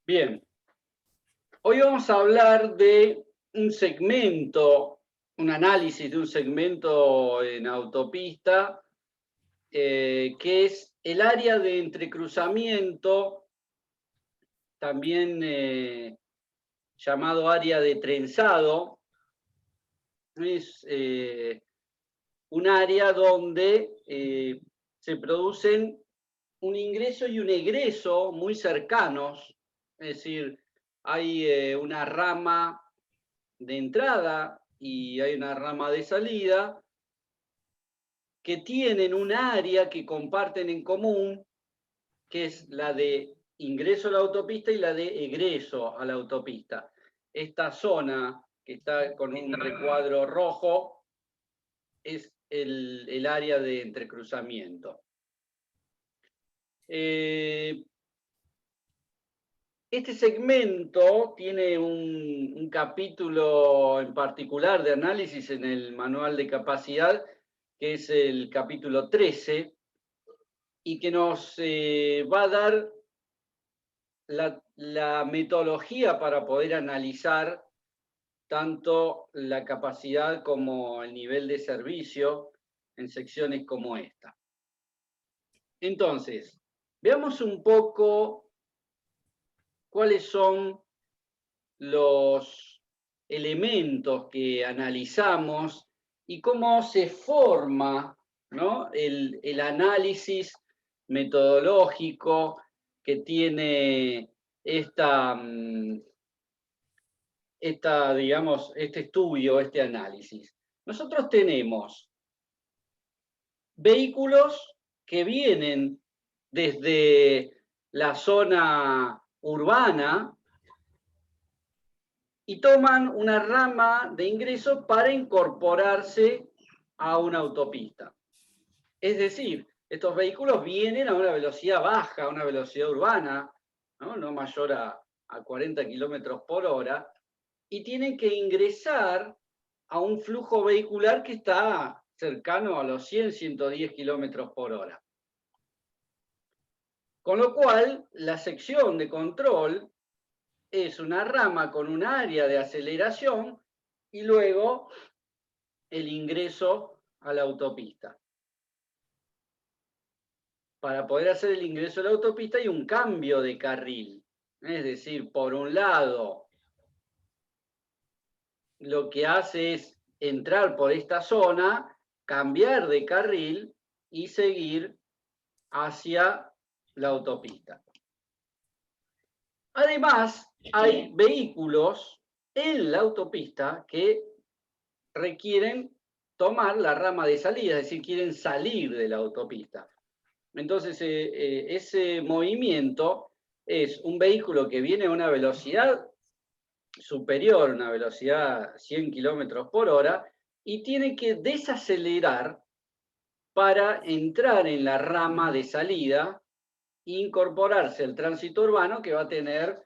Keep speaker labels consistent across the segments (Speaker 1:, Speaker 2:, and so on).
Speaker 1: Bien, hoy vamos a hablar de un segmento, un análisis de un segmento en autopista, que es el área de entrecruzamiento, también llamado área de trenzado. Es un área donde se producen un ingreso y un egreso muy cercanos, es decir, hay una rama de entrada y hay una rama de salida que tienen un área que comparten en común, que es la de ingreso a la autopista y la de egreso a la autopista. Esta zona que está con un recuadro rojo es el área de entrecruzamiento. Este segmento tiene un capítulo en particular de análisis en el manual de capacidad, que es el capítulo 13, y que nos va a dar la metodología para poder analizar tanto la capacidad como el nivel de servicio en secciones como esta. Entonces, veamos un poco cuáles son los elementos que analizamos y cómo se forma, ¿no?, el análisis metodológico que tiene digamos, este estudio, este análisis. Nosotros tenemos vehículos que vienen desde la zona urbana y toman una rama de ingreso para incorporarse a una autopista. Es decir, estos vehículos vienen a una velocidad baja, a una velocidad urbana, no mayor a 40 kilómetros por hora, y tienen que ingresar a un flujo vehicular que está cercano a los 100, 110 kilómetros por hora. Con lo cual, la sección de control es una rama con un área de aceleración y luego el ingreso a la autopista. Para poder hacer el ingreso a la autopista hay un cambio de carril. Es decir, por un lado, lo que hace es entrar por esta zona, cambiar de carril y seguir hacia la autopista. Además, hay vehículos en la autopista que requieren tomar la rama de salida, es decir, quieren salir de la autopista. Entonces, ese movimiento es un vehículo que viene a una velocidad superior, una velocidad 100 kilómetros por hora, y tiene que desacelerar para entrar en la rama de salida e incorporarse al tránsito urbano que va a tener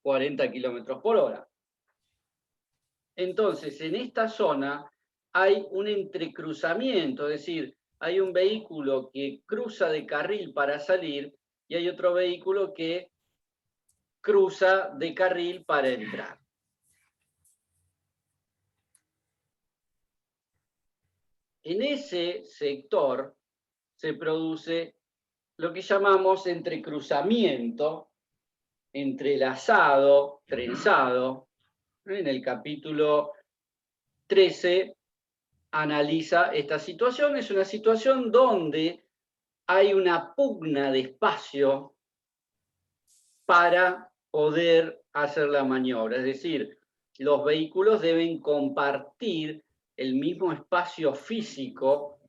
Speaker 1: 40 kilómetros por hora. Entonces, en esta zona hay un entrecruzamiento, es decir, hay un vehículo que cruza de carril para salir y hay otro vehículo que cruza de carril para entrar. En ese sector se produce lo que llamamos entrecruzamiento, entrelazado, trenzado. En el capítulo 13 analiza esta situación. Es una situación donde hay una pugna de espacio para poder hacer la maniobra. Es decir, los vehículos deben compartir el mismo espacio físico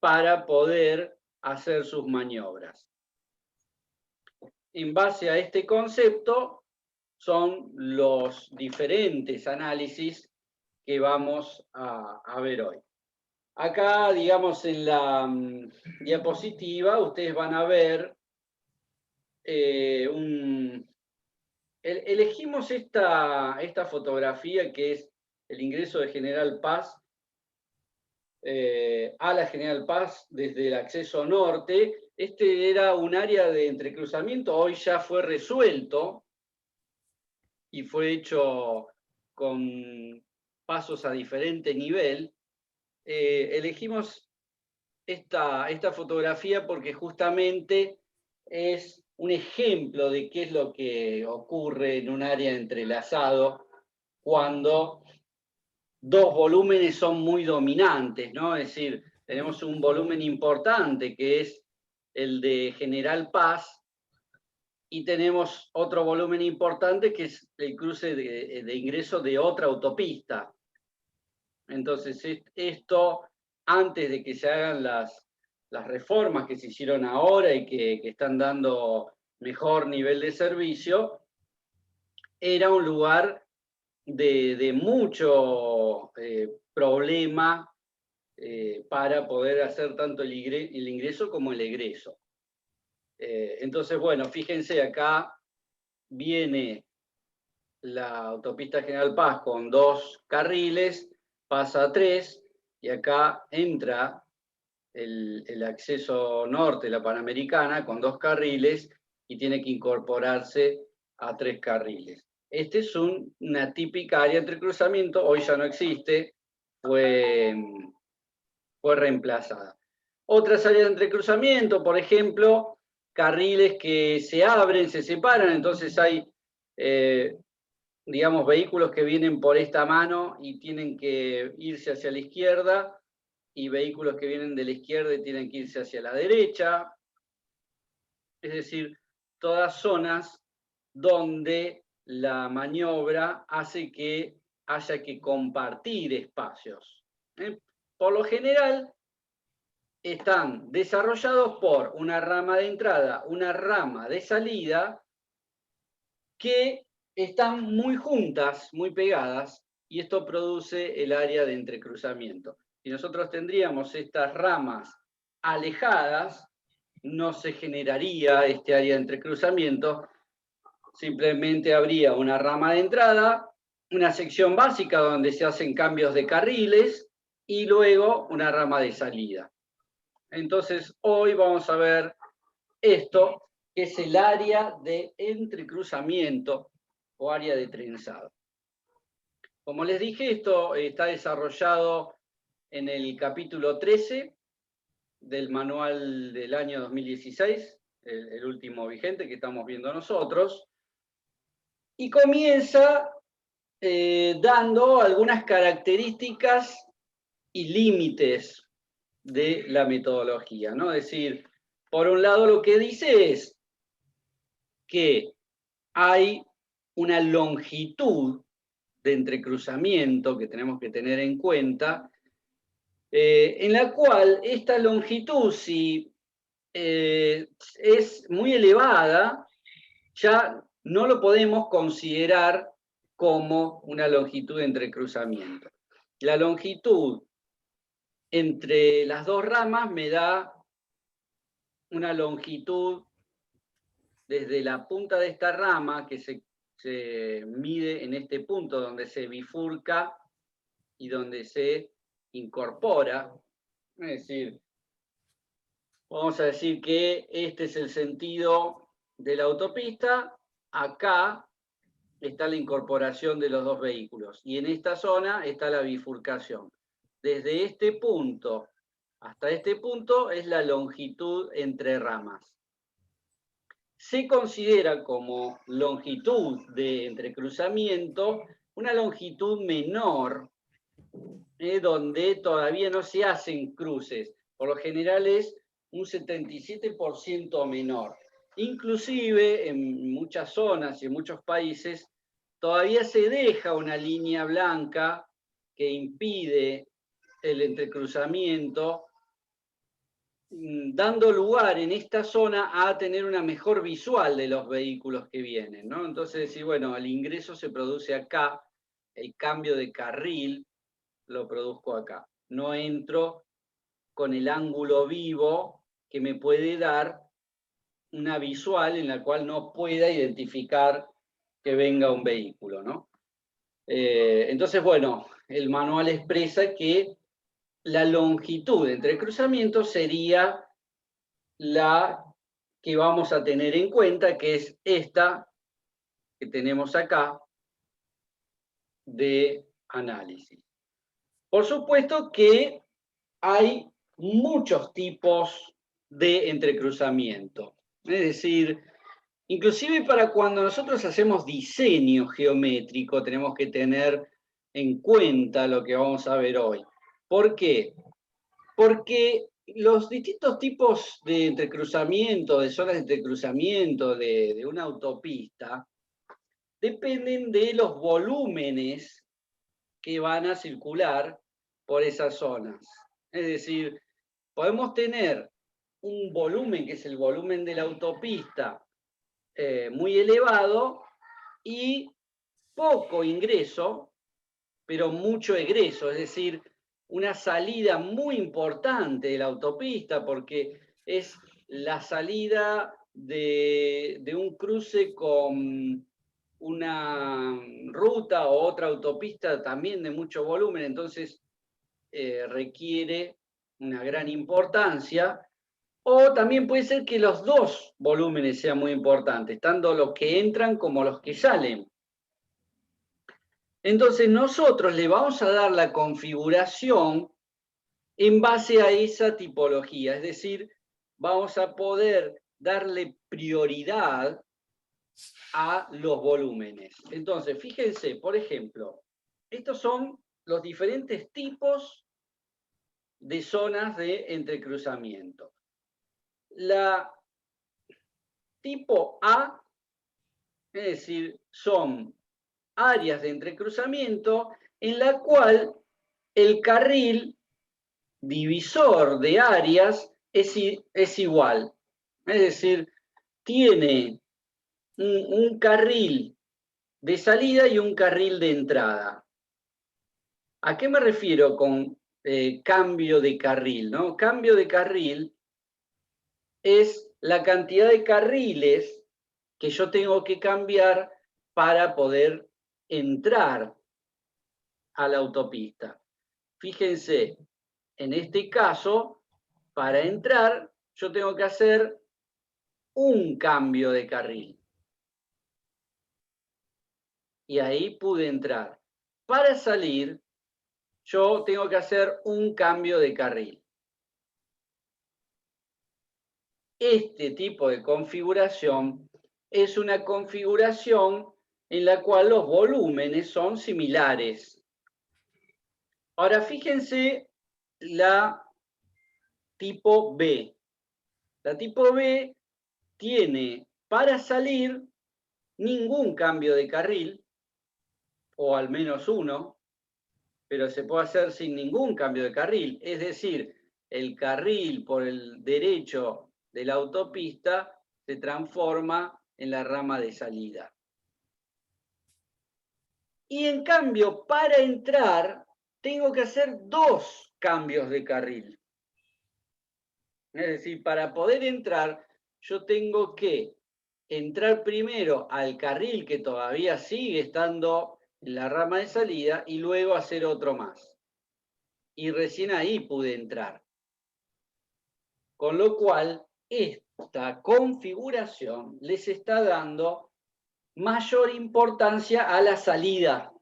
Speaker 1: para poder hacer sus maniobras. En base a este concepto son los diferentes análisis que vamos a ver hoy. Acá, digamos, en la diapositiva, ustedes van a ver elegimos esta fotografía que es el ingreso de General Paz a la General Paz desde el acceso norte. Este era un área de entrecruzamiento, hoy ya fue resuelto, y fue hecho con pasos a diferente nivel, elegimos esta fotografía porque justamente es un ejemplo de qué es lo que ocurre en un área de entrelazado cuando dos volúmenes son muy dominantes, ¿no? Es decir, tenemos un volumen importante que es el de General Paz y tenemos otro volumen importante que es el cruce de ingreso de otra autopista. Entonces, esto, antes de que se hagan las reformas que se hicieron ahora y que están dando mejor nivel de servicio, era un lugar de mucho problema para poder hacer tanto el ingreso como el egreso. Entonces, bueno, fíjense, acá viene la autopista General Paz con 2 carriles, pasa a 3, y acá entra el acceso norte, la Panamericana, con 2 carriles, y tiene que incorporarse a 3 carriles. Este es una típica área de entrecruzamiento, hoy ya no existe, fue reemplazada. Otras áreas de entrecruzamiento, por ejemplo, carriles que se abren, se separan, entonces hay, digamos, vehículos que vienen por esta mano y tienen que irse hacia la izquierda, y vehículos que vienen de la izquierda y tienen que irse hacia la derecha. Es decir, todas zonas donde la maniobra hace que haya que compartir espacios. Por lo general, están desarrollados por una rama de entrada, una rama de salida, que están muy juntas, muy pegadas, y esto produce el área de entrecruzamiento. Si nosotros tendríamos estas ramas alejadas, no se generaría este área de entrecruzamiento, simplemente habría una rama de entrada, una sección básica donde se hacen cambios de carriles, y luego una rama de salida. Entonces, hoy vamos a ver esto, que es el área de entrecruzamiento o área de trenzado. Como les dije, esto está desarrollado en el capítulo 13 del manual del año 2016, el último vigente que estamos viendo nosotros, y comienza dando algunas características y límites de la metodología, ¿no? Es decir, por un lado lo que dice es que hay una longitud de entrecruzamiento que tenemos que tener en cuenta, en la cual esta longitud, si es muy elevada, ya no lo podemos considerar como una longitud de entrecruzamiento. La longitud entre las 2 ramas me da una longitud desde la punta de esta rama, que se mide en este punto donde se bifurca y donde se incorpora. Es decir, vamos a decir que este es el sentido de la autopista, acá está la incorporación de los 2 vehículos, y en esta zona está la bifurcación. Desde este punto hasta este punto es la longitud entre ramas. Se considera como longitud de entrecruzamiento una longitud menor, donde todavía no se hacen cruces. Por lo general es un 77% menor. Inclusive en muchas zonas y en muchos países todavía se deja una línea blanca que impide el entrecruzamiento, dando lugar en esta zona a tener una mejor visual de los vehículos que vienen, ¿no? Entonces decir, bueno, el ingreso se produce acá, el cambio de carril lo produzco acá. No entro con el ángulo vivo que me puede dar una visual en la cual no pueda identificar que venga un vehículo, ¿no? Entonces, bueno, el manual expresa que la longitud de entrecruzamiento sería la que vamos a tener en cuenta, que es esta que tenemos acá, de análisis. Por supuesto que hay muchos tipos de entrecruzamiento. Es decir, inclusive para cuando nosotros hacemos diseño geométrico, tenemos que tener en cuenta lo que vamos a ver hoy. ¿Por qué? Porque los distintos tipos de entrecruzamiento, de zonas de entrecruzamiento de una autopista, dependen de los volúmenes que van a circular por esas zonas. Es decir, podemos tener un volumen, que es el volumen de la autopista, muy elevado y poco ingreso, pero mucho egreso, es decir, una salida muy importante de la autopista, porque es la salida de un cruce con una ruta o otra autopista también de mucho volumen, entonces requiere una gran importancia. O también puede ser que los dos volúmenes sean muy importantes, tanto los que entran como los que salen. Entonces nosotros le vamos a dar la configuración en base a esa tipología, es decir, vamos a poder darle prioridad a los volúmenes. Entonces, fíjense, por ejemplo, estos son los diferentes tipos de zonas de entrecruzamiento. La tipo A, es decir, son áreas de entrecruzamiento en la cual el carril divisor de áreas es igual. Es decir, tiene un carril de salida y un carril de entrada. ¿A qué me refiero con cambio de carril, ¿no? Cambio de carril es la cantidad de carriles que yo tengo que cambiar para poder entrar a la autopista. Fíjense, en este caso, para entrar, yo tengo que hacer un cambio de carril. Y ahí pude entrar. Para salir, yo tengo que hacer un cambio de carril. Este tipo de configuración es una configuración en la cual los volúmenes son similares. Ahora fíjense la tipo B. La tipo B tiene para salir ningún cambio de carril, o al menos uno, pero se puede hacer sin ningún cambio de carril. Es decir, el carril por el derecho de la autopista se transforma en la rama de salida. Y en cambio, para entrar, tengo que hacer dos cambios de carril. Es decir, para poder entrar, yo tengo que entrar primero al carril que todavía sigue estando en la rama de salida y luego hacer otro más. Y recién ahí pude entrar. Con lo cual, esta configuración les está dando mayor importancia a la salida.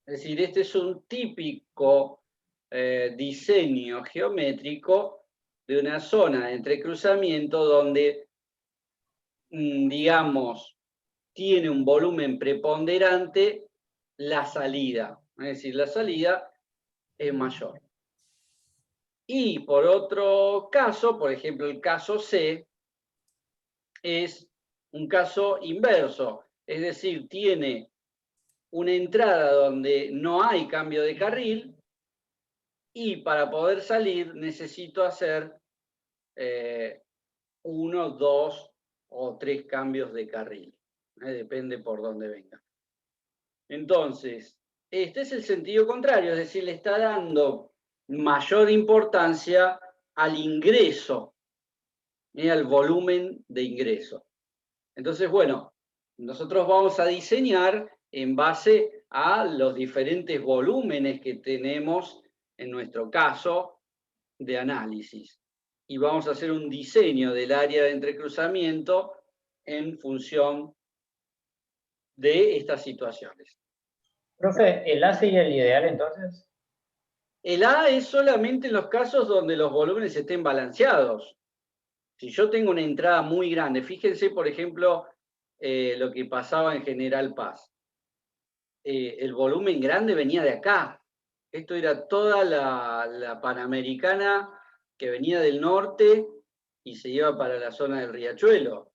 Speaker 1: Es decir, este es un típico diseño geométrico de una zona de entrecruzamiento donde, digamos, tiene un volumen preponderante la salida. Es decir, la salida es mayor. Y por otro caso, por ejemplo, el caso C, es un caso inverso. Es decir, tiene una entrada donde no hay cambio de carril y para poder salir necesito hacer uno, dos o tres cambios de carril. Depende por dónde venga. Entonces, este es el sentido contrario, es decir, le está dando mayor importancia al ingreso, al volumen de ingreso. Entonces, bueno, nosotros vamos a diseñar en base a los diferentes volúmenes que tenemos en nuestro caso de análisis. Y vamos a hacer un diseño del área de entrecruzamiento en función de estas situaciones.
Speaker 2: Profe, ¿el A sería el ideal entonces?
Speaker 1: El A es solamente en los casos donde los volúmenes estén balanceados. Si yo tengo una entrada muy grande, fíjense, por ejemplo, lo que pasaba en General Paz. El volumen grande venía de acá. Esto era toda la Panamericana que venía del norte y se iba para la zona del Riachuelo.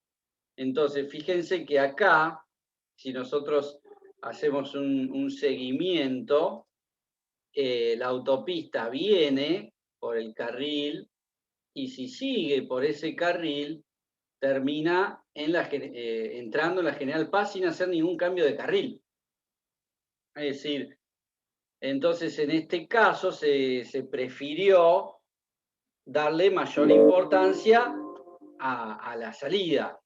Speaker 1: Entonces, fíjense que acá, si nosotros hacemos un seguimiento, la autopista viene por el carril y si sigue por ese carril, termina entrando en la General Paz sin hacer ningún cambio de carril. Es decir, entonces en este caso se prefirió darle mayor importancia a la salida.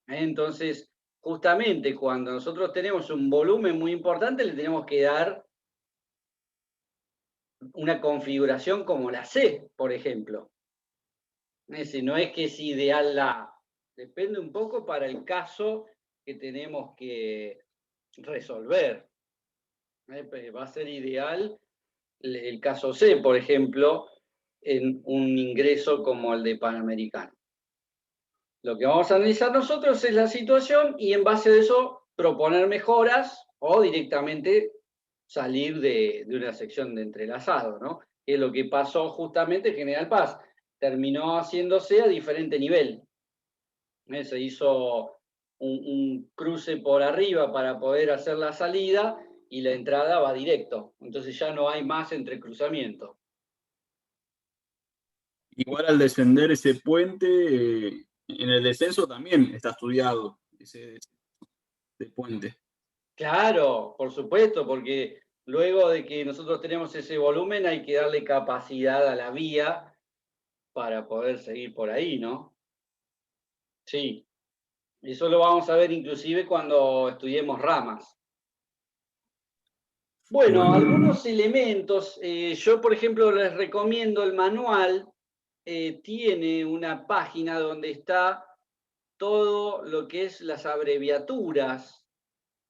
Speaker 1: Entonces, justamente cuando nosotros tenemos un volumen muy importante, le tenemos que dar una configuración como la C, por ejemplo. Es decir, no es que es ideal la, depende un poco para el caso que tenemos que resolver. Va a ser ideal el caso C, por ejemplo, en un ingreso como el de Panamericano. Lo que vamos a analizar nosotros es la situación y en base a eso proponer mejoras o directamente salir de una sección de entrelazado, ¿no? Que es lo que pasó justamente en General Paz. Terminó haciéndose a diferente nivel. Se hizo un cruce por arriba para poder hacer la salida y la entrada va directo. Entonces ya no hay más entrecruzamiento.
Speaker 3: Igual al descender ese puente, en el descenso también está estudiado ese puente.
Speaker 1: Claro, por supuesto, porque luego de que nosotros tenemos ese volumen hay que darle capacidad a la vía para poder seguir por ahí, ¿no? Sí, eso lo vamos a ver inclusive cuando estudiemos ramas. Bueno, algunos elementos, yo por ejemplo les recomiendo el manual, tiene una página donde está todo lo que es las abreviaturas.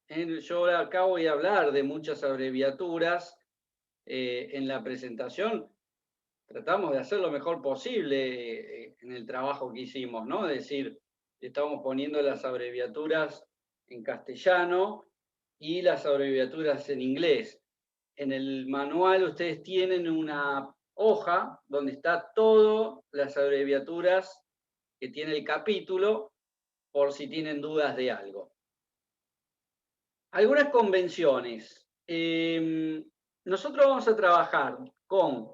Speaker 1: Yo acá voy a hablar de muchas abreviaturas en la presentación. Tratamos de hacer lo mejor posible en el trabajo que hicimos, ¿no? Es decir, estamos poniendo las abreviaturas en castellano y las abreviaturas en inglés. En el manual ustedes tienen una hoja donde está todas las abreviaturas que tiene el capítulo por si tienen dudas de algo. Algunas convenciones. Nosotros vamos a trabajar con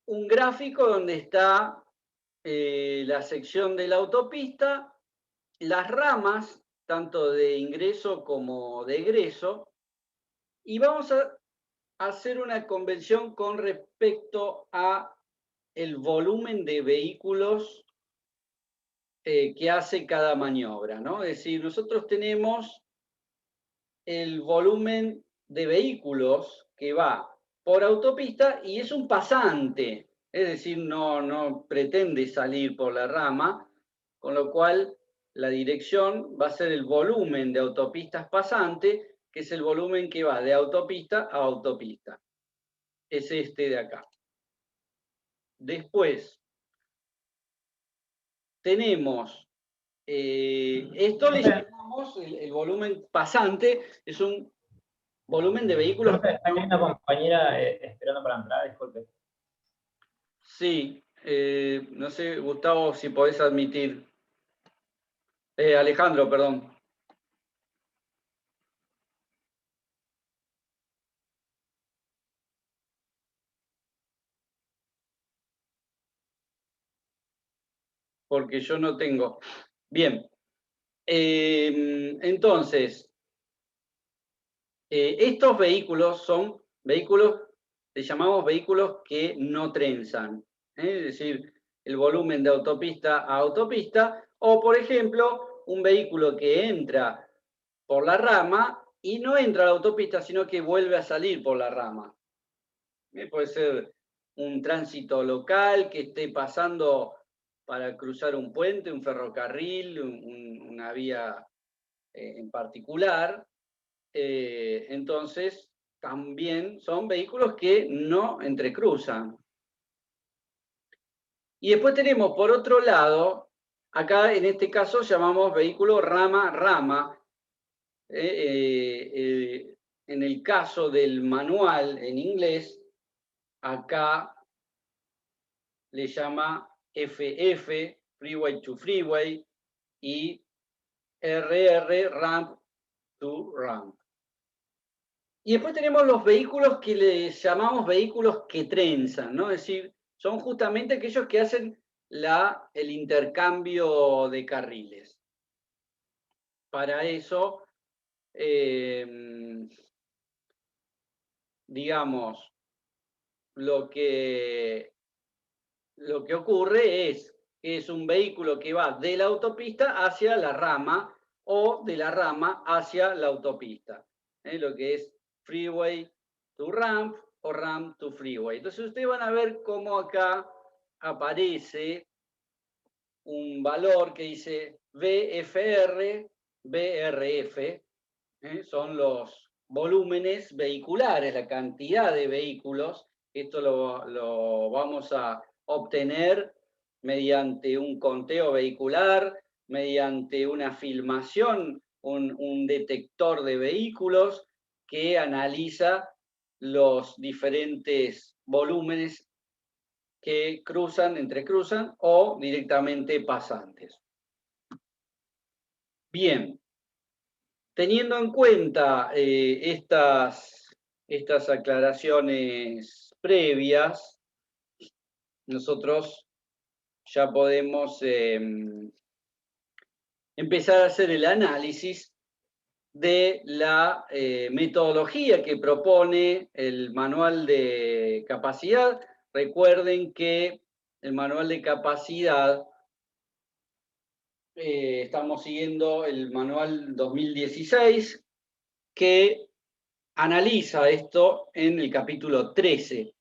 Speaker 1: un gráfico donde está la sección de la autopista, las ramas, tanto de ingreso como de egreso, y vamos a hacer una convención con respecto a el volumen de vehículos que hace cada maniobra, ¿no? Es decir, nosotros tenemos el volumen de vehículos que va por autopista y es un pasante, es decir, no pretende salir por la rama, con lo cual la dirección va a ser el volumen de autopistas pasante, que es el volumen que va de autopista a autopista. Es este de acá. Después, tenemos, esto le llamamos el volumen pasante, es un volumen de vehículos.
Speaker 2: Profe, hay una compañera esperando para entrar, disculpe.
Speaker 1: Sí, no sé, Gustavo, si podés admitir. Alejandro, perdón. Porque yo no tengo. Bien. Entonces, estos vehículos son vehículos, le llamamos vehículos que no trenzan. Es decir, el volumen de autopista a autopista, o por ejemplo, un vehículo que entra por la rama y no entra a la autopista, sino que vuelve a salir por la rama. Puede ser un tránsito local que esté pasando para cruzar un puente, un ferrocarril, una vía en particular, entonces también son vehículos que no entrecruzan. Y después tenemos, por otro lado, acá en este caso llamamos vehículo rama-rama. En el caso del manual en inglés, acá le llama FF, Freeway to Freeway, y RR, Ramp to Ramp. Y después tenemos los vehículos que les llamamos vehículos que trenzan, ¿no? Es decir, son justamente aquellos que hacen el intercambio de carriles. Para eso, digamos, lo que ocurre es que es un vehículo que va de la autopista hacia la rama o de la rama hacia la autopista. Lo que es freeway to ramp o ramp to freeway. Entonces ustedes van a ver cómo acá aparece un valor que dice VFR, BRF, son los volúmenes vehiculares, la cantidad de vehículos. Esto lo vamos a obtener mediante un conteo vehicular, mediante una filmación, un detector de vehículos que analiza los diferentes volúmenes que entrecruzan o directamente pasantes. Bien, teniendo en cuenta estas aclaraciones previas, nosotros ya podemos empezar a hacer el análisis de la metodología que propone el manual de capacidad. Recuerden que el manual de capacidad, estamos siguiendo el manual 2016, que analiza esto en el capítulo 13.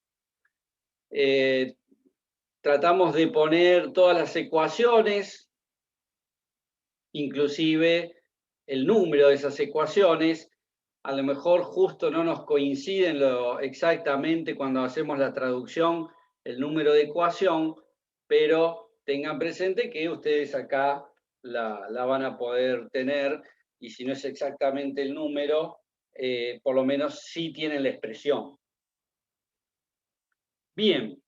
Speaker 1: Tratamos de poner todas las ecuaciones, inclusive el número de esas ecuaciones. A lo mejor justo no nos coinciden exactamente cuando hacemos la traducción el número de ecuación, pero tengan presente que ustedes acá la van a poder tener, y si no es exactamente el número, por lo menos sí tienen la expresión. Bien,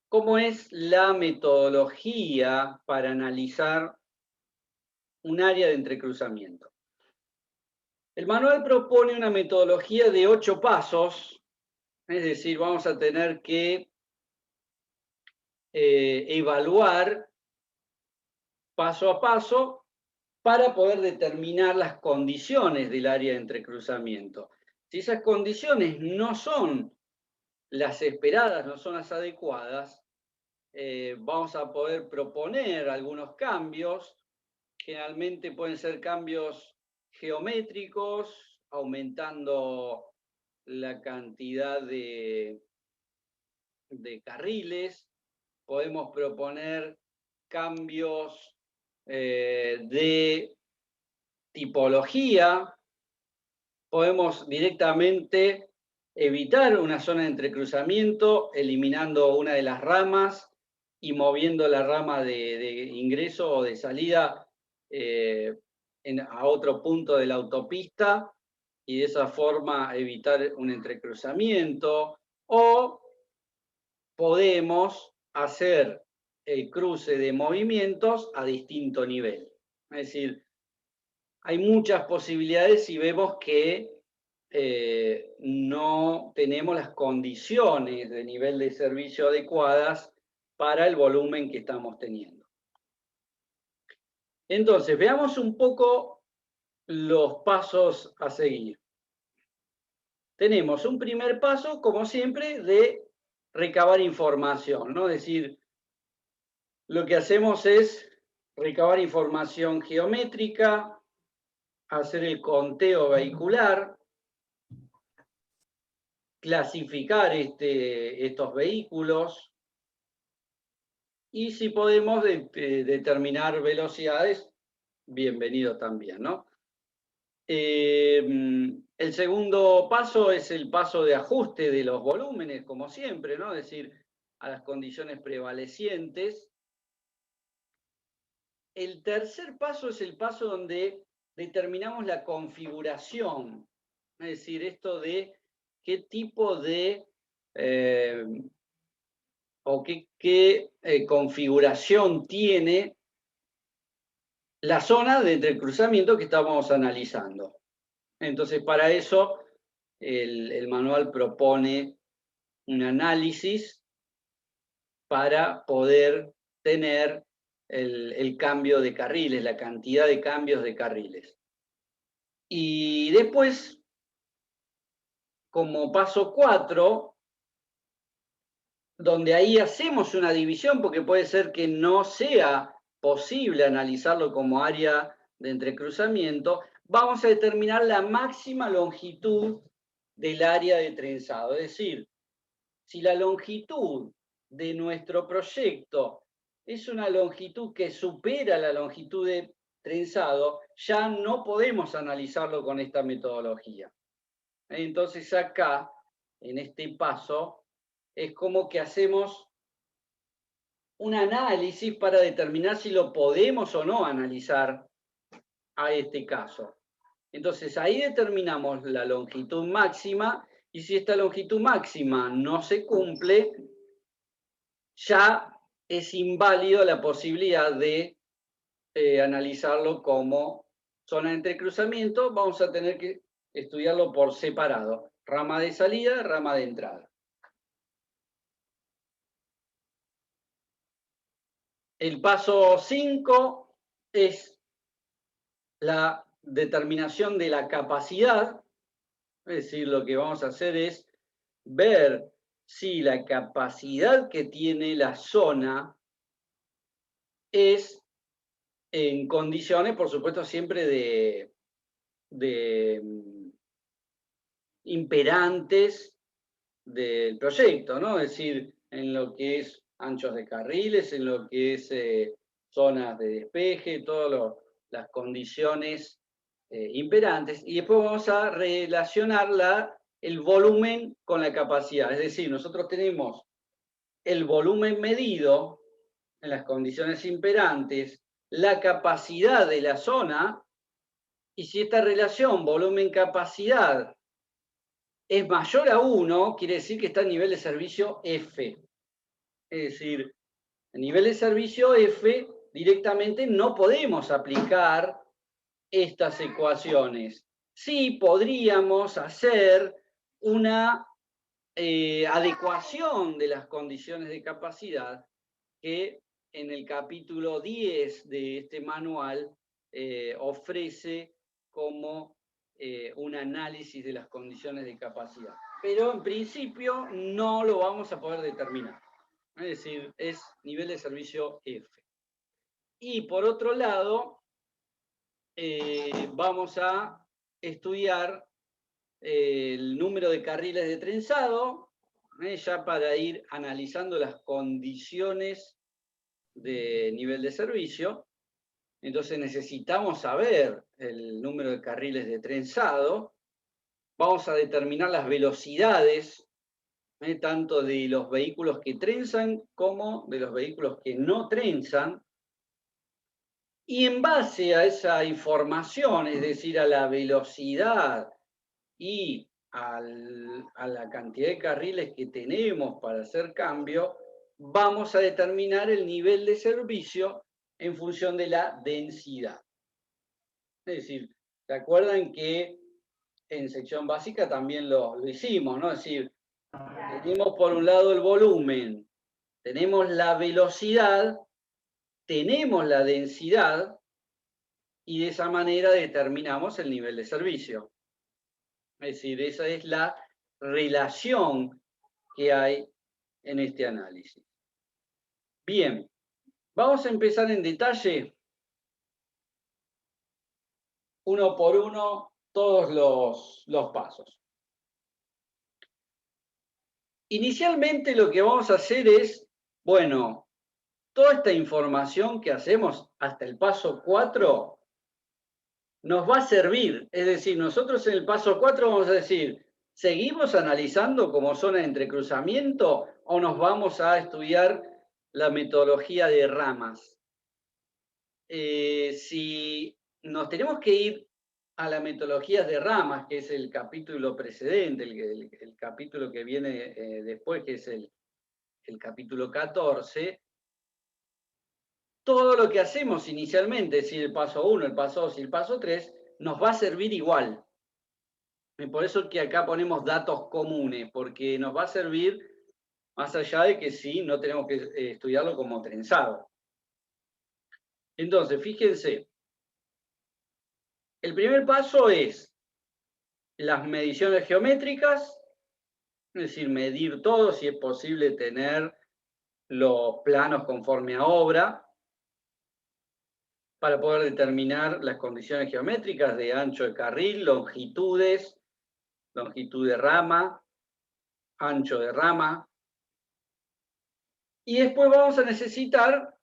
Speaker 1: ¿cómo es la metodología para analizar un área de entrecruzamiento? El manual propone una metodología de 8 pasos, es decir, vamos a tener que evaluar paso a paso para poder determinar las condiciones del área de entrecruzamiento. Si esas condiciones no son las esperadas, no son las adecuadas, vamos a poder proponer algunos cambios. Generalmente pueden ser cambios geométricos, aumentando la cantidad de carriles. Podemos proponer cambios de tipología. Podemos directamente evitar una zona de entrecruzamiento, eliminando una de las ramas y moviendo la rama de ingreso o de salida a otro punto de la autopista, y de esa forma evitar un entrecruzamiento. O podemos hacer el cruce de movimientos a distinto nivel. Es decir, hay muchas posibilidades si vemos que no tenemos las condiciones de nivel de servicio adecuadas para el volumen que estamos teniendo. Entonces, veamos un poco los pasos a seguir. Tenemos un primer paso, como siempre, de recabar información, ¿no? Es decir, lo que hacemos es recabar información geométrica, hacer el conteo vehicular, clasificar estos vehículos, y si podemos determinar velocidades, bienvenido también, ¿no? El segundo paso es el paso de ajuste de los volúmenes, como siempre, ¿no? Es decir, a las condiciones prevalecientes. El tercer paso es el paso donde determinamos la configuración, es decir, esto de qué tipo de o qué configuración tiene la zona de entrecruzamiento que estamos analizando. Entonces, para eso, el manual propone un análisis para poder tener el cambio de carriles, la cantidad de cambios de carriles. Y después, como paso 4, donde ahí hacemos una división, porque puede ser que no sea posible analizarlo como área de entrecruzamiento, vamos a determinar la máxima longitud del área de trenzado. Es decir, si la longitud de nuestro proyecto es una longitud que supera la longitud de trenzado, ya no podemos analizarlo con esta metodología. Entonces acá, en este paso, es como que hacemos un análisis para determinar si lo podemos o no analizar a este caso. Entonces ahí determinamos la longitud máxima y si esta longitud máxima no se cumple, ya es inválido la posibilidad de analizarlo como zona de entrecruzamiento. Vamos a tener que estudiarlo por separado. Rama de salida, rama de entrada. El paso 5 es la determinación de la capacidad. Es decir, lo que vamos a hacer es ver si la capacidad que tiene la zona es en condiciones, por supuesto, siempre de imperantes del proyecto, ¿no? Es decir, en lo que es anchos de carriles, en lo que es zonas de despeje, todas las condiciones imperantes. Y después vamos a relacionar el volumen con la capacidad. Es decir, nosotros tenemos el volumen medido en las condiciones imperantes, la capacidad de la zona, y si esta relación volumen-capacidad es mayor a 1, quiere decir que está a nivel de servicio F. Es decir, a nivel de servicio F, directamente no podemos aplicar estas ecuaciones. Sí podríamos hacer una adecuación de las condiciones de capacidad que en el capítulo 10 de este manual ofrece como un análisis de las condiciones de capacidad. Pero en principio no lo vamos a poder determinar. Es decir, es nivel de servicio F. Y por otro lado, vamos a estudiar el número de carriles de trenzado, ya para ir analizando las condiciones de nivel de servicio. Entonces necesitamos saber el número de carriles de trenzado. Vamos a determinar las velocidades, tanto de los vehículos que trenzan como de los vehículos que no trenzan. Y en base a esa información, es decir, a la velocidad y a la cantidad de carriles que tenemos para hacer cambio, vamos a determinar el nivel de servicio en función de la densidad. Es decir, ¿se acuerdan que en sección básica también lo hicimos, ¿no? Es decir, tenemos por un lado el volumen, tenemos la velocidad, tenemos la densidad, y de esa manera determinamos el nivel de servicio. Es decir, esa es la relación que hay en este análisis. Bien, vamos a empezar en detalle, uno por uno, todos los pasos. Inicialmente lo que vamos a hacer es, bueno, toda esta información que hacemos hasta el paso 4, nos va a servir. Es decir, nosotros en el paso 4 vamos a decir, ¿seguimos analizando como zona de entrecruzamiento o nos vamos a estudiar la metodología de ramas? Si nos tenemos que ir a la metodología de ramas, que es el capítulo precedente, el capítulo que viene después, que es el capítulo 14, todo lo que hacemos inicialmente, es decir, el paso 1, el paso 2 y el paso 3, nos va a servir igual. Y por eso que acá ponemos datos comunes, porque nos va a servir más allá de que sí, no tenemos que estudiarlo como trenzado. Entonces, fíjense, el primer paso es las mediciones geométricas, es decir, medir todo, si es posible tener los planos conforme a obra, para poder determinar las condiciones geométricas de ancho de carril, longitudes, longitud de rama, ancho de rama. Y después vamos a necesitar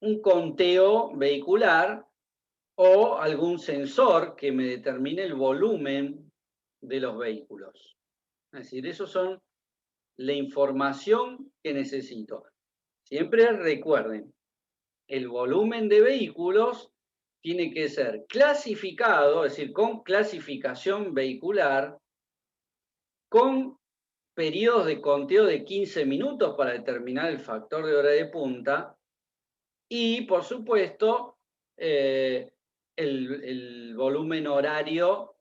Speaker 1: un conteo vehicular o algún sensor que me determine el volumen de los vehículos. Es decir, esos son la información que necesito. Siempre recuerden, el volumen de vehículos tiene que ser clasificado, es decir, con clasificación vehicular, con periodos de conteo de 15 minutos para determinar el factor de hora de punta y, por supuesto, el volumen horario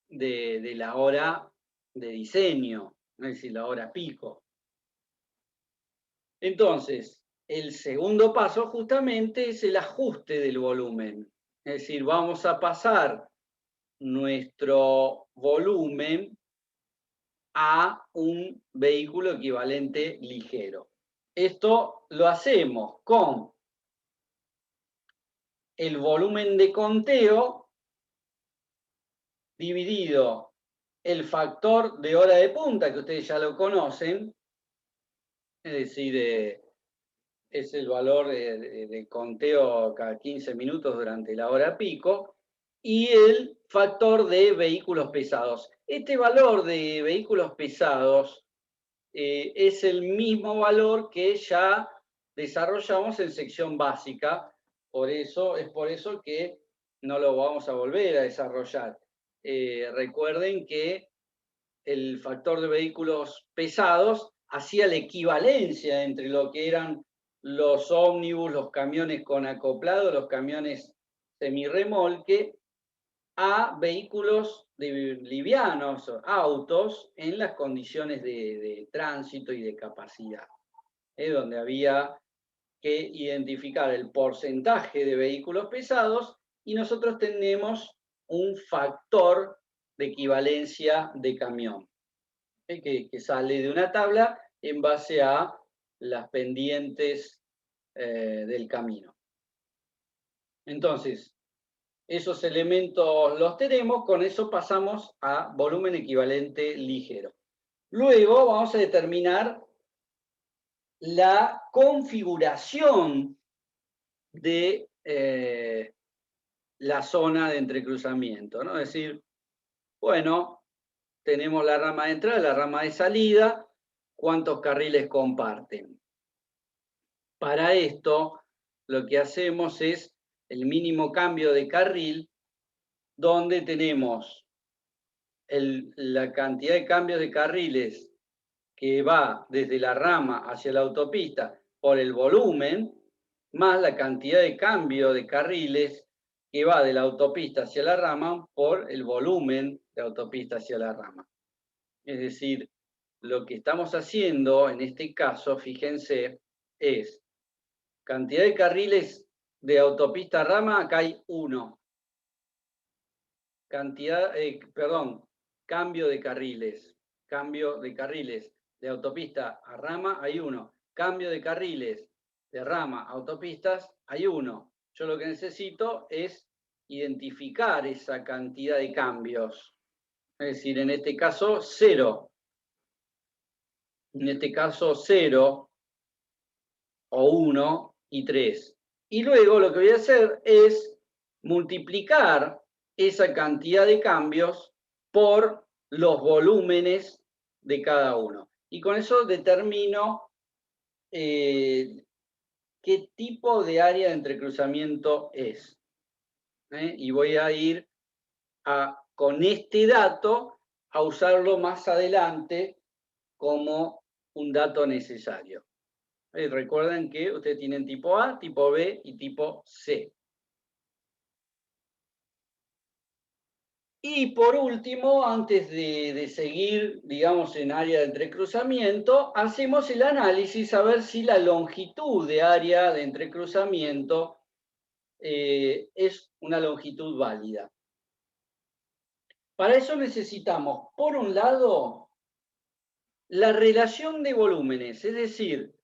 Speaker 1: de la hora de diseño, es decir, la hora pico. Entonces, el segundo paso justamente es el ajuste del volumen. Es decir, vamos a pasar nuestro volumen a un vehículo equivalente ligero. Esto lo hacemos con el volumen de conteo dividido el factor de hora de punta, que ustedes ya lo conocen, es decir, es el valor de conteo cada 15 minutos durante la hora pico, y el factor de vehículos pesados. Este valor de vehículos pesados es el mismo valor que ya desarrollamos en sección básica, es por eso que no lo vamos a volver a desarrollar. Recuerden que el factor de vehículos pesados hacía la equivalencia entre lo que eran los ómnibus, los camiones con acoplado, los camiones semirremolque, a vehículos livianos, autos, en las condiciones de tránsito y de capacidad, donde había que identificar el porcentaje de vehículos pesados y nosotros tenemos un factor de equivalencia de camión, que sale de una tabla en base a las pendientes del camino. Entonces, esos elementos los tenemos, con eso pasamos a volumen equivalente ligero. Luego vamos a determinar la configuración de la zona de entrecruzamiento, ¿no? Es decir, bueno, tenemos la rama de entrada, la rama de salida, ¿cuántos carriles comparten? Para esto, lo que hacemos es el mínimo cambio de carril, donde tenemos la cantidad de cambios de carriles que va desde la rama hacia la autopista por el volumen, más la cantidad de cambio de carriles que va de la autopista hacia la rama por el volumen de autopista hacia la rama. Es decir, lo que estamos haciendo en este caso, fíjense, es cantidad de carriles de autopista a rama, acá hay 1. Cambio de carriles. Cambio de carriles de autopista a rama, hay 1. Cambio de carriles de rama a autopistas, hay 1. Yo lo que necesito es identificar esa cantidad de cambios. Es decir, en este caso, 0. En este caso, 0 o 1 y 3. Y luego lo que voy a hacer es multiplicar esa cantidad de cambios por los volúmenes de cada uno. Y con eso determino qué tipo de área de entrecruzamiento es. Y voy a ir con este dato a usarlo más adelante como un dato necesario. Recuerden que ustedes tienen tipo A, tipo B y tipo C. Y por último, antes de seguir, digamos, en área de entrecruzamiento, hacemos el análisis a ver si la longitud de área de entrecruzamiento es una longitud válida. Para eso necesitamos, por un lado, la relación de volúmenes, es decir,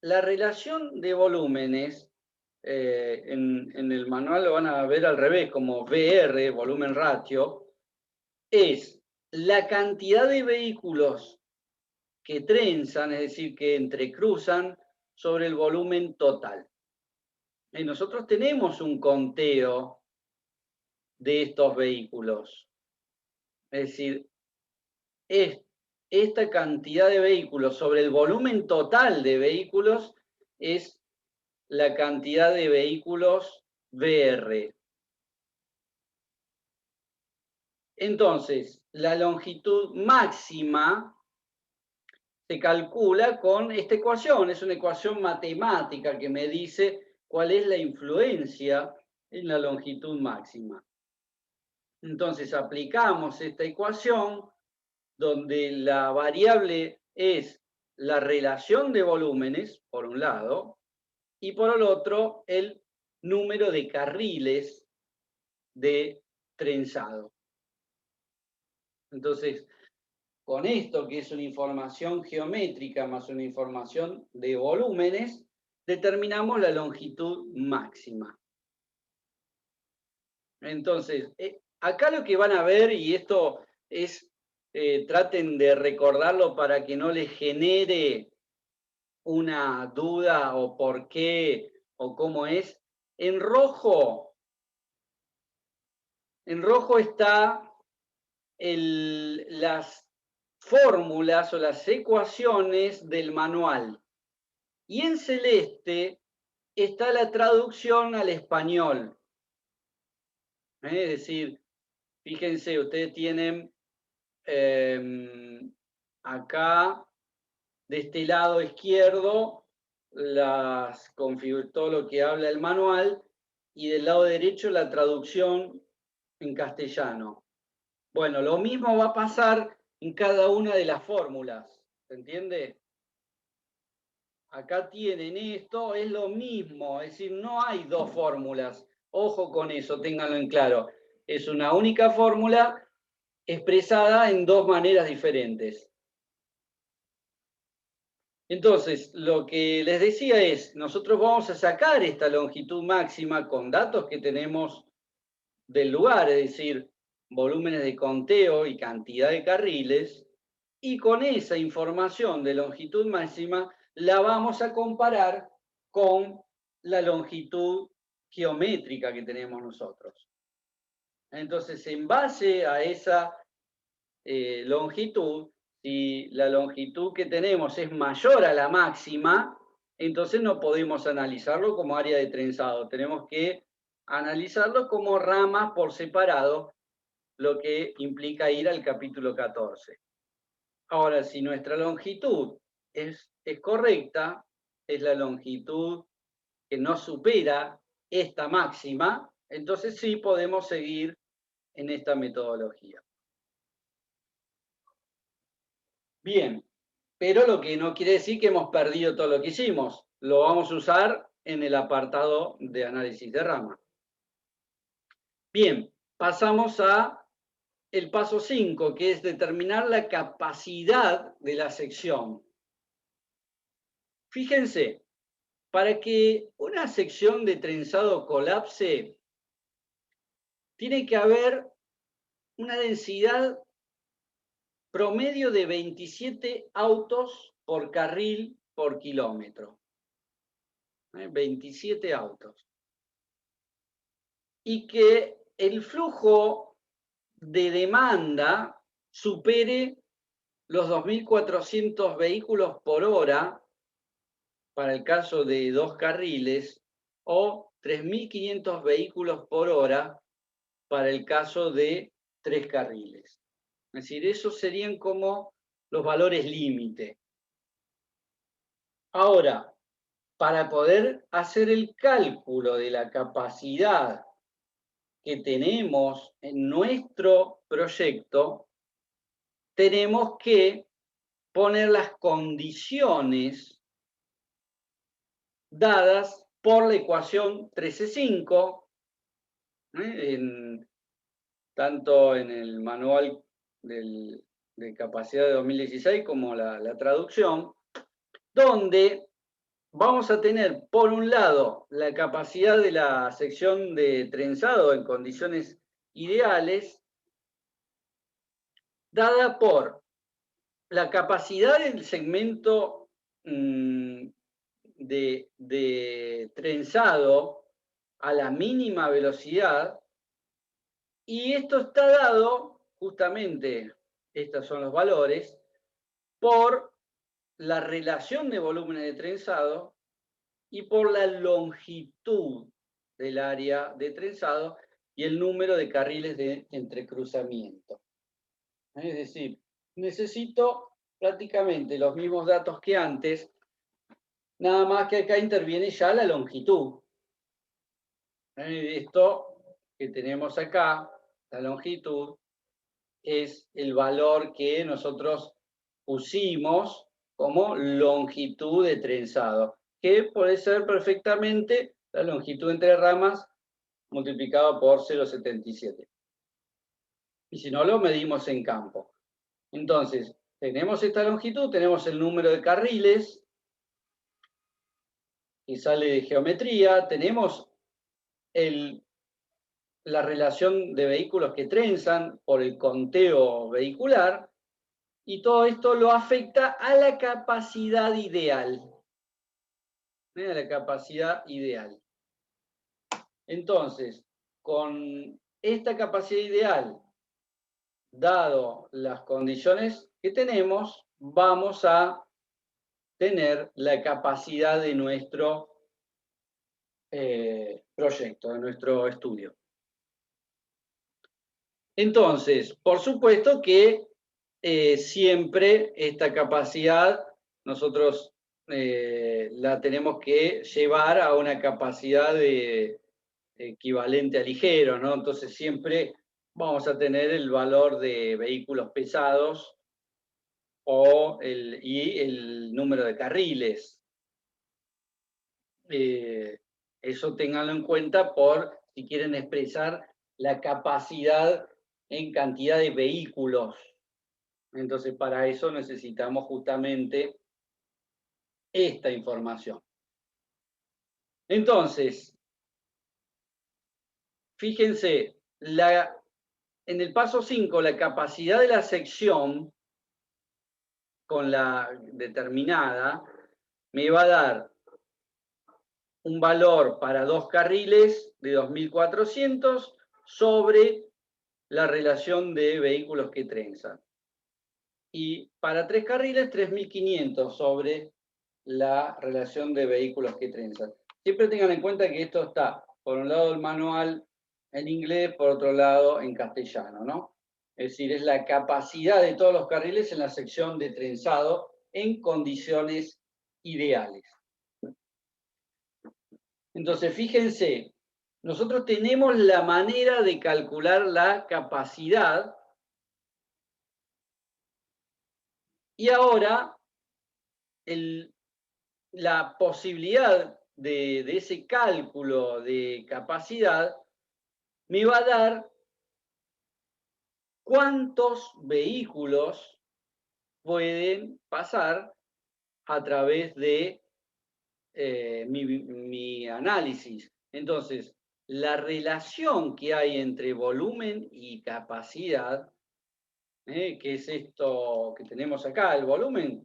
Speaker 1: la relación de volúmenes, en el manual lo van a ver al revés, como VR, volumen ratio, es la cantidad de vehículos que trenzan, es decir, que entrecruzan sobre el volumen total. Y nosotros tenemos un conteo de estos vehículos. Es decir, esta cantidad de vehículos sobre el volumen total de vehículos es la cantidad de vehículos VR. Entonces, la longitud máxima se calcula con esta ecuación. Es una ecuación matemática que me dice cuál es la influencia en la longitud máxima. Entonces, aplicamos esta ecuación donde la variable es la relación de volúmenes, por un lado, y por el otro, el número de carriles de trenzado. Entonces, con esto, que es una información geométrica más una información de volúmenes, determinamos la longitud máxima. Entonces, acá lo que van a ver, y esto es, traten de recordarlo para que no les genere una duda o por qué o cómo es. En rojo está las fórmulas o las ecuaciones del manual. Y en celeste está la traducción al español. Es decir, fíjense, ustedes tienen acá, de este lado izquierdo, todo lo que habla el manual, y del lado derecho la traducción en castellano. Bueno, lo mismo va a pasar en cada una de las fórmulas, ¿se entiende? Acá tienen esto, es lo mismo, es decir, no hay dos fórmulas. Ojo con eso, ténganlo en claro. Es una única fórmula expresada en dos maneras diferentes. Entonces, lo que les decía es, nosotros vamos a sacar esta longitud máxima con datos que tenemos del lugar, es decir, volúmenes de conteo y cantidad de carriles, y con esa información de longitud máxima la vamos a comparar con la longitud geométrica que tenemos nosotros. Entonces, en base a esa longitud, si la longitud que tenemos es mayor a la máxima, entonces no podemos analizarlo como área de trenzado. Tenemos que analizarlo como ramas por separado, lo que implica ir al capítulo 14. Ahora, si nuestra longitud es correcta, es la longitud que no supera esta máxima, entonces sí podemos seguir en esta metodología. Bien, pero lo que no quiere decir que hemos perdido todo lo que hicimos. Lo vamos a usar en el apartado de análisis de rama. Bien, pasamos a el paso 5, que es determinar la capacidad de la sección. Fíjense, para que una sección de trenzado colapse, tiene que haber una densidad promedio de 27 autos por carril por kilómetro. 27 autos. y que el flujo de demanda supere los 2.400 vehículos por hora para el caso de 2 carriles o 3.500 vehículos por hora para el caso de 3 carriles. Es decir, esos serían como los valores límite. Ahora, para poder hacer el cálculo de la capacidad que tenemos en nuestro proyecto, tenemos que poner las condiciones dadas por la ecuación 13.5, tanto en el manual de capacidad de 2016 como la traducción, donde vamos a tener, por un lado, la capacidad de la sección de trenzado en condiciones ideales, dada por la capacidad del segmento de trenzado a la mínima velocidad, y esto está dado, justamente, estos son los valores, por la relación de volúmenes de trenzado y por la longitud del área de trenzado y el número de carriles de entrecruzamiento. Es decir, necesito prácticamente los mismos datos que antes, nada más que acá interviene ya la longitud. Esto que tenemos acá, la longitud, es el valor que nosotros pusimos como longitud de trenzado, que puede ser perfectamente la longitud entre ramas multiplicado por 0,77. Y si no, lo medimos en campo. Entonces, tenemos esta longitud, tenemos el número de carriles que sale de geometría, tenemos la relación de vehículos que trenzan por el conteo vehicular, y todo esto lo afecta a la capacidad ideal. A la capacidad ideal. Entonces, con esta capacidad ideal, dado las condiciones que tenemos, vamos a tener la capacidad de nuestro proyecto, de nuestro estudio. Entonces, por supuesto que siempre esta capacidad nosotros la tenemos que llevar a una capacidad equivalente a ligero, ¿no? Entonces siempre vamos a tener el valor de vehículos pesados y el número de carriles. Eso ténganlo en cuenta por si quieren expresar la capacidad en cantidad de vehículos. Entonces, para eso necesitamos justamente esta información. Entonces, fíjense, en el paso 5, la capacidad de la sección con la determinada me va a dar un valor para 2 carriles de 2.400 sobre la relación de vehículos que trenzan. Y para 3 carriles, 3.500 sobre la relación de vehículos que trenzan. Siempre tengan en cuenta que esto está, por un lado, el manual en inglés, por otro lado, en castellano, ¿no? Es decir, es la capacidad de todos los carriles en la sección de trenzado en condiciones ideales. Entonces, fíjense, nosotros tenemos la manera de calcular la capacidad y ahora la posibilidad de ese cálculo de capacidad me va a dar cuántos vehículos pueden pasar a través de mi análisis. Entonces, la relación que hay entre volumen y capacidad, que es esto que tenemos acá, el volumen,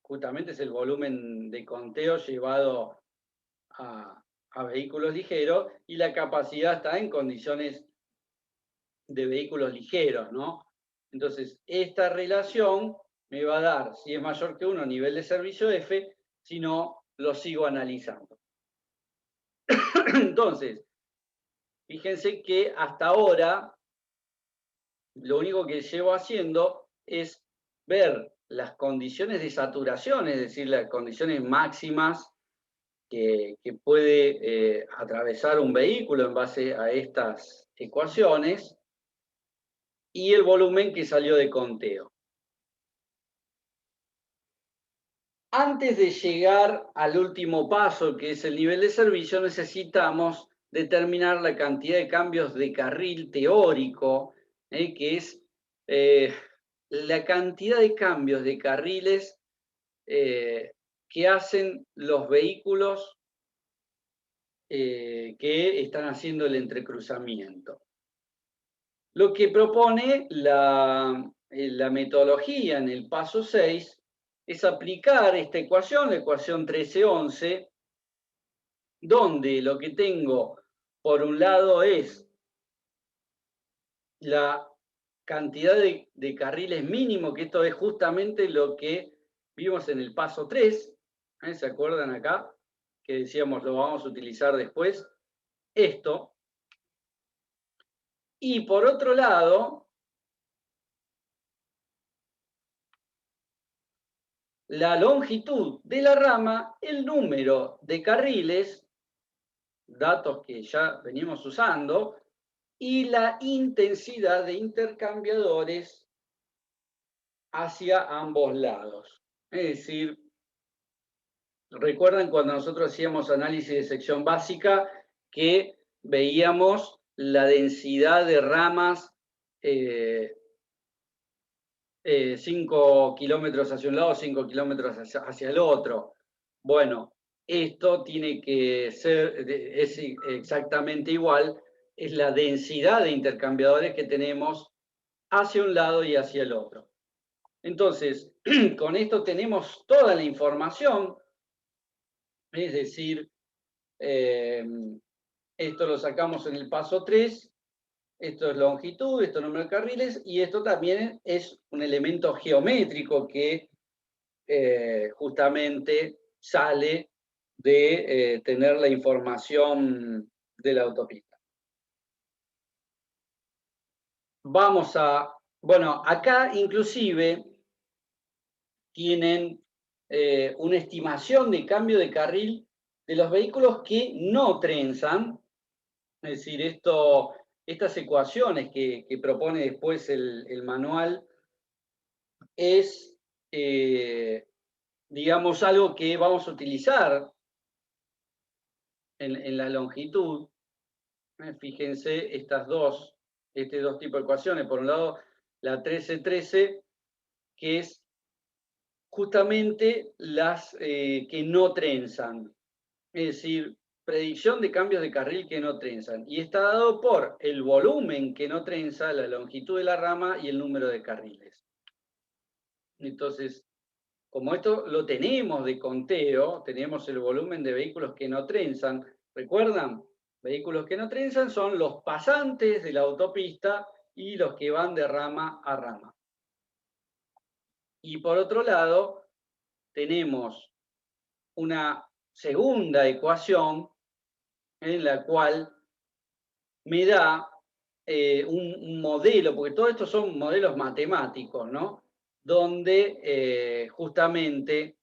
Speaker 1: justamente es el volumen de conteo llevado a a vehículos ligeros y la capacidad está en condiciones de vehículos ligeros, ¿no? Entonces, esta relación me va a dar, si es mayor que 1, nivel de servicio F, si no, lo sigo analizando. Entonces, fíjense que hasta ahora, lo único que llevo haciendo es ver las condiciones de saturación, es decir, las condiciones máximas que puede atravesar un vehículo en base a estas ecuaciones, y el volumen que salió de conteo. Antes de llegar al último paso, que es el nivel de servicio, necesitamos determinar la cantidad de cambios de carril teórico, que es la cantidad de cambios de carriles que hacen los vehículos que están haciendo el entrecruzamiento. Lo que propone la metodología en el paso 6 es aplicar esta ecuación, la ecuación 1311, donde lo que tengo por un lado es la cantidad de carriles mínimo, que esto es justamente lo que vimos en el paso 3, ¿se acuerdan acá? Que decíamos lo vamos a utilizar después, esto. Y por otro lado, la longitud de la rama, el número de carriles, datos que ya venimos usando, y la intensidad de intercambiadores hacia ambos lados. Es decir, recuerdan cuando nosotros hacíamos análisis de sección básica que veíamos la densidad de ramas 5 kilómetros hacia un lado, 5 kilómetros hacia el otro. Bueno, esto tiene que ser, es exactamente igual, es la densidad de intercambiadores que tenemos hacia un lado y hacia el otro. Entonces, con esto tenemos toda la información, es decir, esto lo sacamos en el paso 3, esto es longitud, esto es número de carriles, y esto también es un elemento geométrico que justamente sale de tener la información de la autopista. Vamos a, bueno, acá inclusive tienen una estimación de cambio de carril de los vehículos que no trenzan, es decir, estas ecuaciones que propone después el manual es, digamos, algo que vamos a utilizar en la longitud. Fíjense estas dos tipos de ecuaciones. Por un lado, la 1313, que es justamente las que no trenzan. Es decir, predicción de cambios de carril que no trenzan. Y está dado por el volumen que no trenza, la longitud de la rama y el número de carriles. Entonces, como esto lo tenemos de conteo, tenemos el volumen de vehículos que no trenzan. ¿Recuerdan? Vehículos que no trenzan son los pasantes de la autopista y los que van de rama a rama. Y por otro lado, tenemos una segunda ecuación en la cual me da un modelo, porque todo esto son modelos matemáticos, ¿no? Donde justamente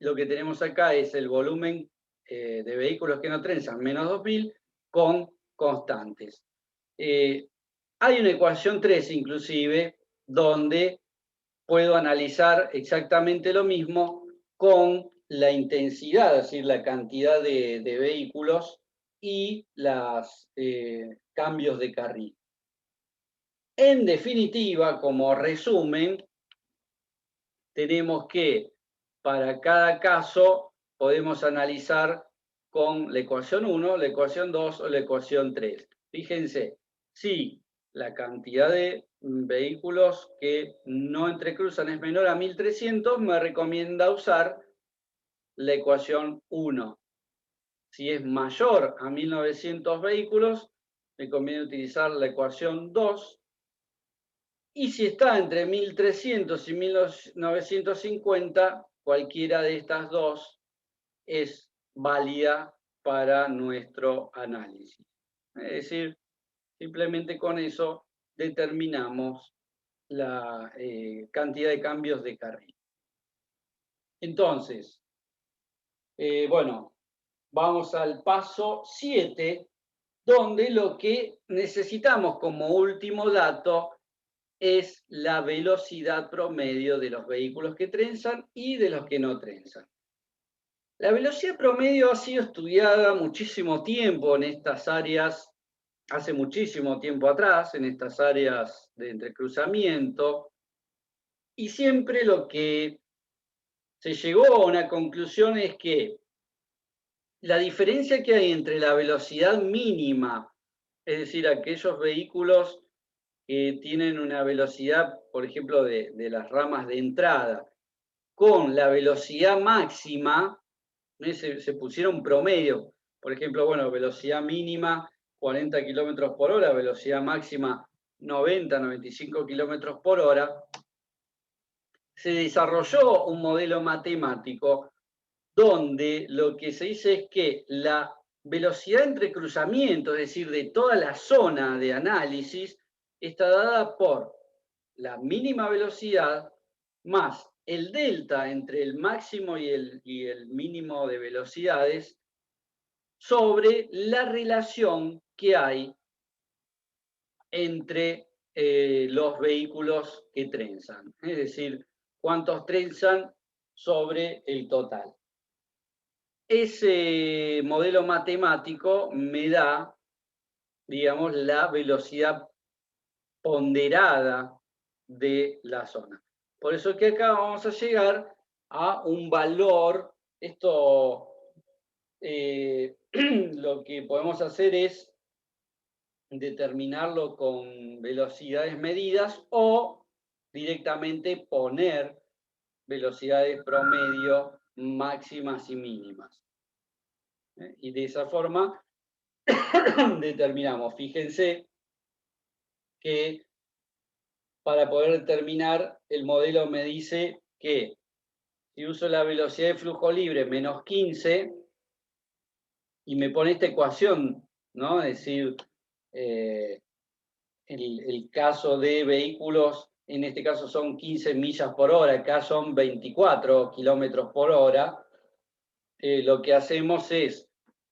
Speaker 1: lo que tenemos acá es el volumen de vehículos que no trenzan, menos 2000, con constantes. Hay una ecuación 3 inclusive, donde puedo analizar exactamente lo mismo con la intensidad, es decir, la cantidad de vehículos y los cambios de carril. En definitiva, como resumen, tenemos que para cada caso podemos analizar con la ecuación 1, la ecuación 2 o la ecuación 3. Fíjense, si la cantidad de vehículos que no entrecruzan es menor a 1300, me recomienda usar la ecuación 1. Si es mayor a 1900 vehículos, me conviene utilizar la ecuación 2. Y si está entre 1300 y 1950, cualquiera de estas dos es válida para nuestro análisis. Es decir, simplemente con eso determinamos la cantidad de cambios de carril. Entonces, bueno, vamos al paso 7, donde lo que necesitamos como último dato es la velocidad promedio de los vehículos que trenzan y de los que no trenzan. La velocidad promedio ha sido estudiada muchísimo tiempo en estas áreas, hace muchísimo tiempo atrás, en estas áreas de entrecruzamiento, y siempre lo que se llegó a una conclusión es que la diferencia que hay entre la velocidad mínima, es decir, aquellos vehículos que tienen una velocidad, por ejemplo, de las ramas de entrada, con la velocidad máxima, se pusieron promedio. Por ejemplo, bueno, velocidad mínima 40 kilómetros por hora, velocidad máxima 90, 95 kilómetros por hora. Se desarrolló un modelo matemático donde lo que se dice es que la velocidad entre cruzamientos, es decir, de toda la zona de análisis, está dada por la mínima velocidad más el delta entre el máximo y el mínimo de velocidades sobre la relación que hay entre los vehículos que trenzan. Es decir, cuántos trenzan sobre el total. Ese modelo matemático me da, digamos, la velocidad ponderada de la zona. Por eso es que acá vamos a llegar a un valor. Esto lo que podemos hacer es determinarlo con velocidades medidas o directamente poner velocidades promedio máximas y mínimas. Y de esa forma determinamos. Fíjense que para poder determinar, el modelo me dice que si uso la velocidad de flujo libre menos 15 y me pone esta ecuación, ¿no? Es decir, el caso de vehículos, en este caso son 15 millas por hora, acá son 24 kilómetros por hora, lo que hacemos es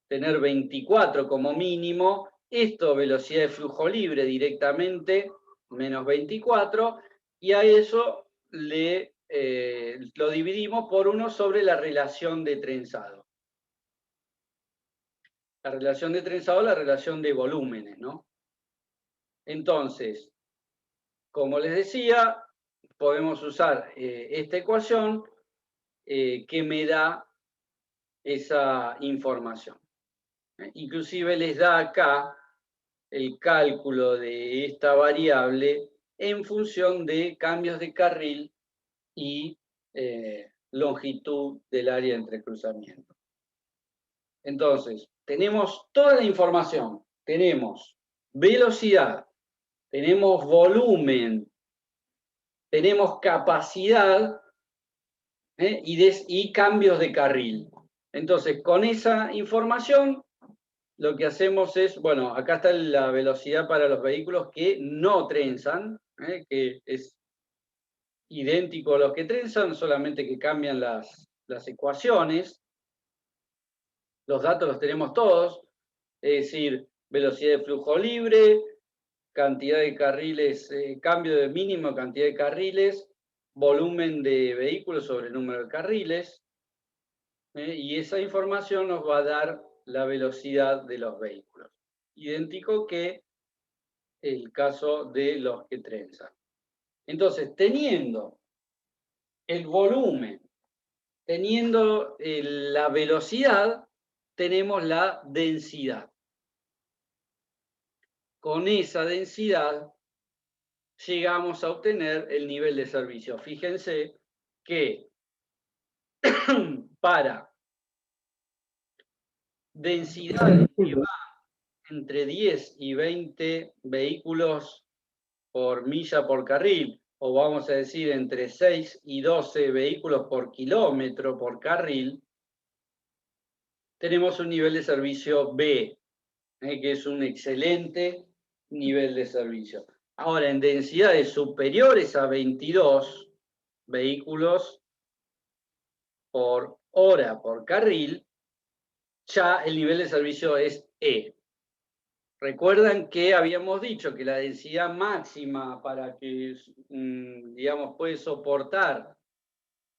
Speaker 1: tener 24 como mínimo, esto velocidad de flujo libre directamente, menos 24, y a eso lo dividimos por 1 sobre la relación de trenzado. La relación de trenzado es la relación de volúmenes, ¿no? Entonces, como les decía, podemos usar esta ecuación que me da esa información. Inclusive les da acá el cálculo de esta variable en función de cambios de carril y longitud del área de entrecruzamiento. Entonces, tenemos toda la información. Tenemos velocidad, tenemos volumen, tenemos capacidad y cambios de carril. Entonces, con esa información, lo que hacemos es, bueno, acá está la velocidad para los vehículos que no trenzan, que es idéntico a los que trenzan, solamente que cambian las ecuaciones. Los datos los tenemos todos, es decir, velocidad de flujo libre, cantidad de carriles, cambio de mínimo cantidad de carriles, volumen de vehículos sobre el número de carriles, y esa información nos va a dar la velocidad de los vehículos. Idéntico que el caso de los que trenzan. Entonces, teniendo el volumen, teniendo la velocidad, tenemos la densidad. Con esa densidad llegamos a obtener el nivel de servicio. Fíjense que para densidades que van entre 10 y 20 vehículos por milla por carril, o vamos a decir entre 6 y 12 vehículos por kilómetro por carril, tenemos un nivel de servicio B, que es un excelente nivel de servicio. Ahora, en densidades superiores a 22 vehículos por hora por carril, ya el nivel de servicio es E. Recuerdan que habíamos dicho que la densidad máxima para que, digamos, puede soportar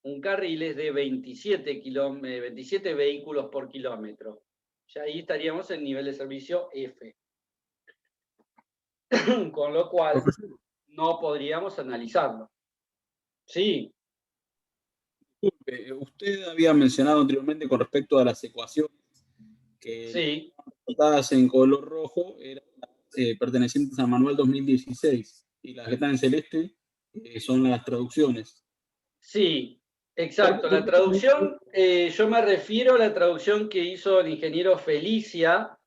Speaker 1: un carril es de 27 vehículos por kilómetro. Ya ahí estaríamos en nivel de servicio F. Con lo cual, no podríamos analizarlo. Sí.
Speaker 3: Usted había mencionado anteriormente con respecto a las ecuaciones que
Speaker 1: Sí.
Speaker 3: las en color rojo eran pertenecientes al manual 2016 y las que están en celeste son las traducciones.
Speaker 1: Sí, exacto. La traducción, yo me refiero a la traducción que hizo el ingeniero Felicia,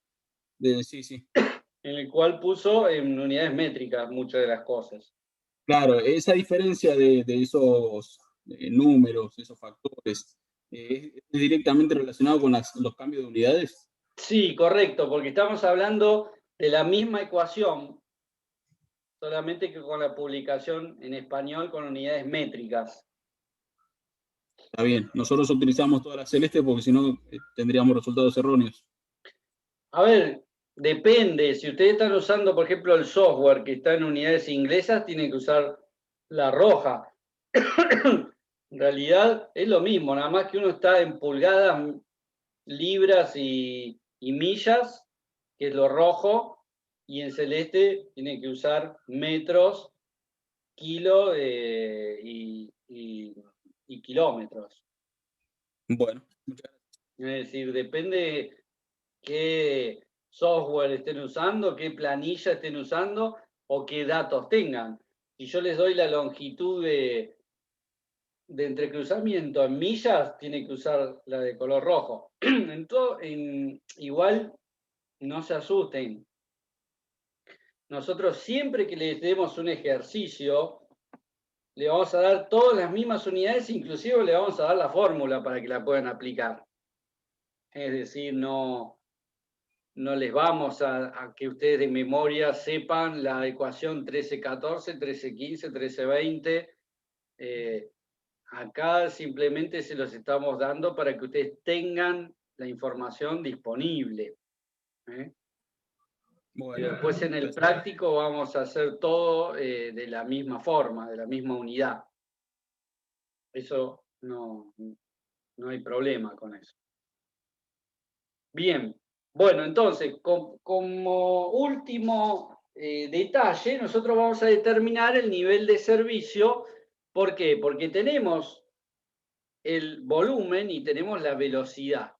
Speaker 3: Sí, sí.
Speaker 1: en el cual puso en unidades métricas muchas de las cosas.
Speaker 3: Claro, esa diferencia de esos números, esos factores, ¿es directamente relacionado con los cambios de unidades?
Speaker 1: Sí, correcto, porque estamos hablando de la misma ecuación, solamente que con la publicación en español con unidades métricas.
Speaker 3: Está bien, nosotros utilizamos todas las celestes porque si no tendríamos resultados erróneos.
Speaker 1: A ver, depende. Si ustedes están usando, por ejemplo, el software que está en unidades inglesas, tienen que usar la roja. En realidad es lo mismo, nada más que uno está en pulgadas, libras y millas, que es lo rojo, y en celeste tiene que usar metros, kilo y kilómetros.
Speaker 3: Bueno, muchas gracias.
Speaker 1: Es decir, depende qué software estén usando, qué planilla estén usando o qué datos tengan. Si yo les doy la longitud de entrecruzamiento en millas, tiene que usar la de color rojo. Igual, no se asusten. Nosotros siempre que les demos un ejercicio, le vamos a dar todas las mismas unidades, inclusive le vamos a dar la fórmula para que la puedan aplicar. Es decir, no les vamos a que ustedes de memoria sepan la ecuación 1314, 1315, 1320. Acá simplemente se los estamos dando para que ustedes tengan la información disponible.
Speaker 3: Bueno,
Speaker 1: Y después en el
Speaker 3: gracias.
Speaker 1: práctico vamos a hacer todo de la misma forma, de la misma unidad. Eso no hay problema con eso. Bien, bueno, entonces, como último detalle, nosotros vamos a determinar el nivel de servicio. ¿Por qué? Porque tenemos el volumen y tenemos la velocidad.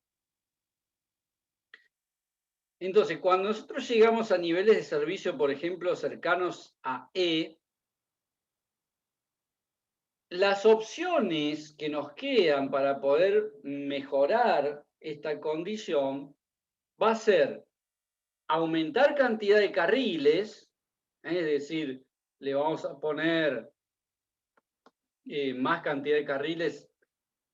Speaker 1: Entonces, cuando nosotros llegamos a niveles de servicio, por ejemplo, cercanos a E, las opciones que nos quedan para poder mejorar esta condición va a ser aumentar cantidad de carriles, es decir, le vamos a poner más cantidad de carriles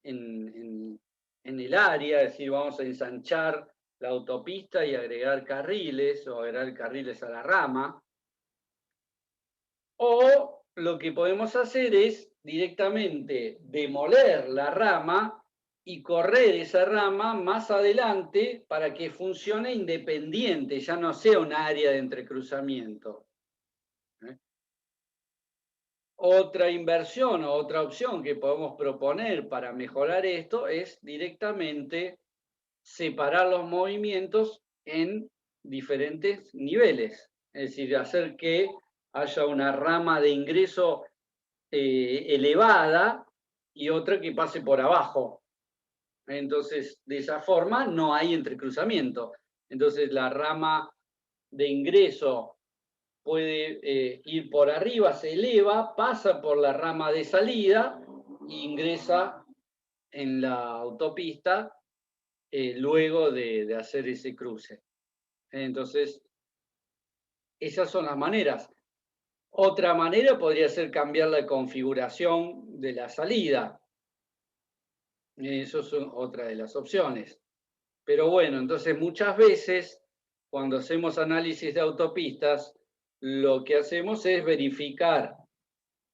Speaker 1: en el área, es decir, vamos a ensanchar la autopista y agregar carriles o agregar carriles a la rama. O lo que podemos hacer es directamente demoler la rama y correr esa rama más adelante para que funcione independiente, ya no sea un área de entrecruzamiento. Otra inversión o otra opción que podemos proponer para mejorar esto es directamente separar los movimientos en diferentes niveles. Es decir, hacer que haya una rama de ingreso elevada y otra que pase por abajo. Entonces, de esa forma no hay entrecruzamiento. Entonces, la rama de ingreso puede ir por arriba, se eleva, pasa por la rama de salida e ingresa en la autopista luego de hacer ese cruce. Entonces, esas son las maneras. Otra manera podría ser cambiar la configuración de la salida. Eso es otra de las opciones. Pero bueno, entonces muchas veces, cuando hacemos análisis de autopistas, lo que hacemos es verificar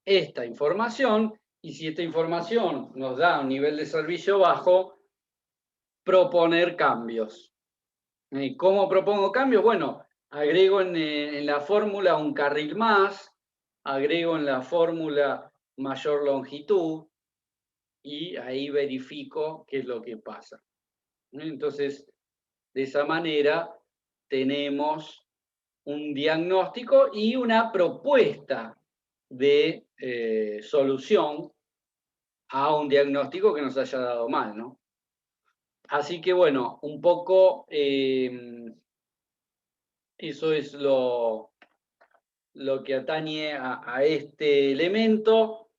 Speaker 1: esta información, y si esta información nos da un nivel de servicio bajo, proponer cambios. ¿Cómo propongo cambios? Bueno, agrego en la fórmula un carril más, agrego en la fórmula mayor longitud, y ahí verifico qué es lo que pasa. Entonces, de esa manera tenemos un diagnóstico y una propuesta de solución a un diagnóstico que nos haya dado mal, ¿no? Así que bueno, un poco eso es lo que atañe a este elemento.